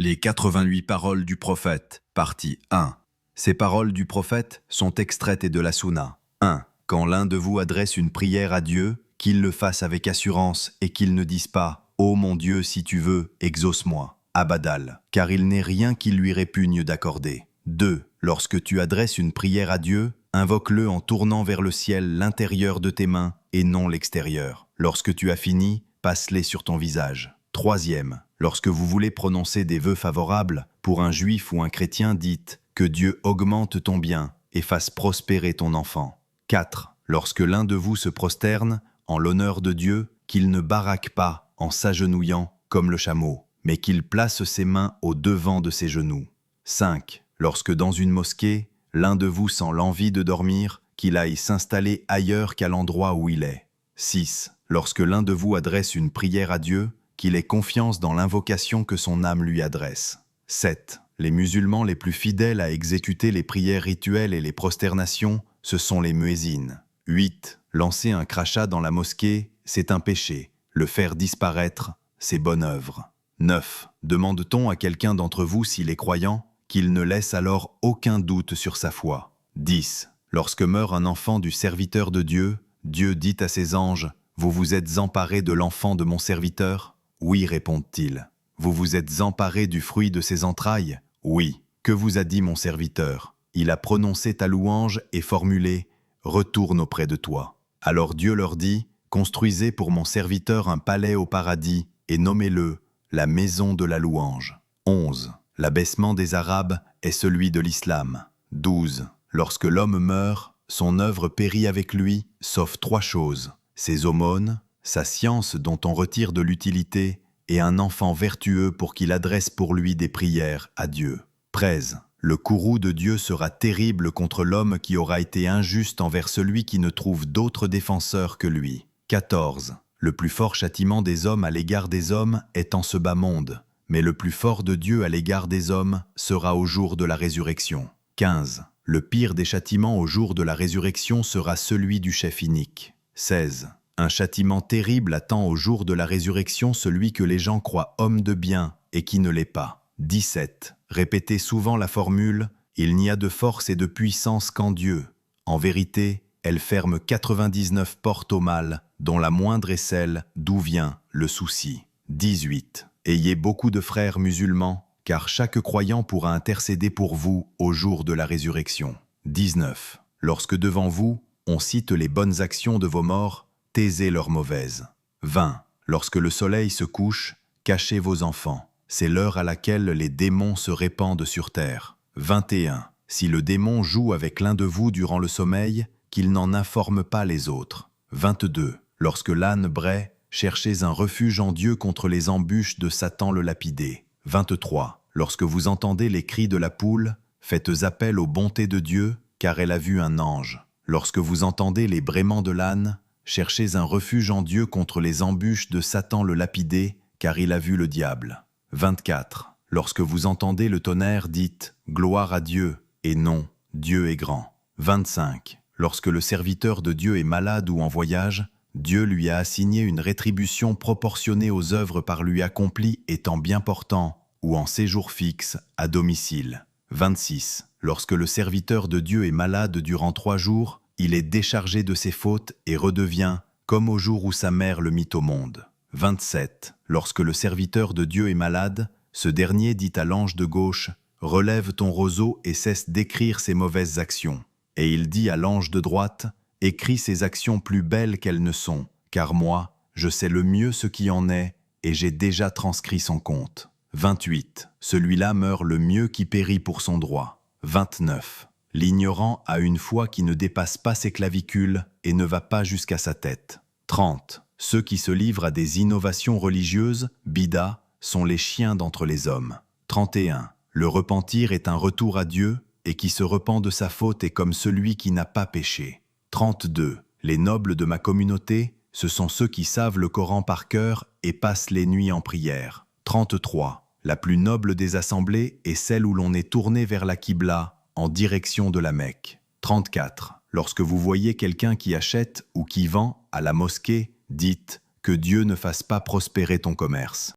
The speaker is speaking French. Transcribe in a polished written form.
Les 88 paroles du prophète, partie 1. Ces paroles du prophète sont extraites de la Sunna. 1. Quand l'un de vous adresse une prière à Dieu, qu'il le fasse avec assurance et qu'il ne dise pas « Ô mon Dieu, si tu veux, exauce-moi » Abadal, car il n'est rien qui lui répugne d'accorder. 2. Lorsque tu adresses une prière à Dieu, invoque-le en tournant vers le ciel l'intérieur de tes mains et non l'extérieur. Lorsque tu as fini, passe-les sur ton visage. 3. Lorsque vous voulez prononcer des vœux favorables, pour un juif ou un chrétien, dites « Que Dieu augmente ton bien et fasse prospérer ton enfant ». 4. Lorsque l'un de vous se prosterne, en l'honneur de Dieu, qu'il ne baraque pas en s'agenouillant comme le chameau, mais qu'il place ses mains au devant de ses genoux. 5. Lorsque dans une mosquée, l'un de vous sent l'envie de dormir, qu'il aille s'installer ailleurs qu'à l'endroit où il est. 6. Lorsque l'un de vous adresse une prière à Dieu, qu'il ait confiance dans l'invocation que son âme lui adresse. 7. Les musulmans les plus fidèles à exécuter les prières rituelles et les prosternations, ce sont les muezzins. 8. Lancer un crachat dans la mosquée, c'est un péché. Le faire disparaître, c'est bonne œuvre. 9. Demande-t-on à quelqu'un d'entre vous s'il est croyant, qu'il ne laisse alors aucun doute sur sa foi. 10. Lorsque meurt un enfant du serviteur de Dieu, Dieu dit à ses anges « Vous vous êtes emparés de l'enfant de mon serviteur ?» Oui, répondent-ils. Vous vous êtes emparés du fruit de ses entrailles? Oui. Que vous a dit mon serviteur? Il a prononcé ta louange et formulé « Retourne auprès de toi ». Alors Dieu leur dit « Construisez pour mon serviteur un palais au paradis et nommez-le la maison de la louange. » 11. L'abaissement des Arabes est celui de l'islam. 12. Lorsque l'homme meurt, son œuvre périt avec lui, sauf 3 choses. Ses aumônes, sa science dont on retire de l'utilité, et un enfant vertueux pour qu'il adresse pour lui des prières à Dieu. 13. Le courroux de Dieu sera terrible contre l'homme qui aura été injuste envers celui qui ne trouve d'autre défenseur que lui. 14. Le plus fort châtiment des hommes à l'égard des hommes est en ce bas monde, mais le plus fort de Dieu à l'égard des hommes sera au jour de la résurrection. 15. Le pire des châtiments au jour de la résurrection sera celui du chef inique. 16. Un châtiment terrible attend au jour de la résurrection celui que les gens croient homme de bien et qui ne l'est pas. 17. Répétez souvent la formule « Il n'y a de force et de puissance qu'en Dieu ». En vérité, elle ferme 99 portes au mal, dont la moindre est celle d'où vient le souci. 18. Ayez beaucoup de frères musulmans, car chaque croyant pourra intercéder pour vous au jour de la résurrection. 19. Lorsque devant vous, on cite les bonnes actions de vos morts, taisez leurs mauvaises. 20. Lorsque le soleil se couche, cachez vos enfants. C'est l'heure à laquelle les démons se répandent sur terre. 21. Si le démon joue avec l'un de vous durant le sommeil, qu'il n'en informe pas les autres. 22. Lorsque l'âne braie, cherchez un refuge en Dieu contre les embûches de Satan le lapidé. 23. Lorsque vous entendez les cris de la poule, faites appel aux bontés de Dieu, car elle a vu un ange. Lorsque vous entendez les braiements de l'âne, cherchez un refuge en Dieu contre les embûches de Satan le lapidé, car il a vu le diable. 24. Lorsque vous entendez le tonnerre, dites « Gloire à Dieu » et non « Dieu est grand ». 25. Lorsque le serviteur de Dieu est malade ou en voyage, Dieu lui a assigné une rétribution proportionnée aux œuvres par lui accomplies étant bien portant ou en séjour fixe à domicile. 26. Lorsque le serviteur de Dieu est malade durant 3 jours, il est déchargé de ses fautes et redevient comme au jour où sa mère le mit au monde. 27. Lorsque le serviteur de Dieu est malade, ce dernier dit à l'ange de gauche « Relève ton roseau et cesse d'écrire ses mauvaises actions ». Et il dit à l'ange de droite « Écris ses actions plus belles qu'elles ne sont, car moi, je sais le mieux ce qui en est et j'ai déjà transcrit son compte. » 28. Celui-là meurt le mieux qui périt pour son droit. 29. L'ignorant a une foi qui ne dépasse pas ses clavicules et ne va pas jusqu'à sa tête. 30. Ceux qui se livrent à des innovations religieuses, bida, sont les chiens d'entre les hommes. 31. Le repentir est un retour à Dieu, et qui se repent de sa faute est comme celui qui n'a pas péché. 32. Les nobles de ma communauté, ce sont ceux qui savent le Coran par cœur et passent les nuits en prière. 33. La plus noble des assemblées est celle où l'on est tourné vers la Qibla, en direction de la Mecque. 34. Lorsque vous voyez quelqu'un qui achète ou qui vend à la mosquée, dites que Dieu ne fasse pas prospérer ton commerce.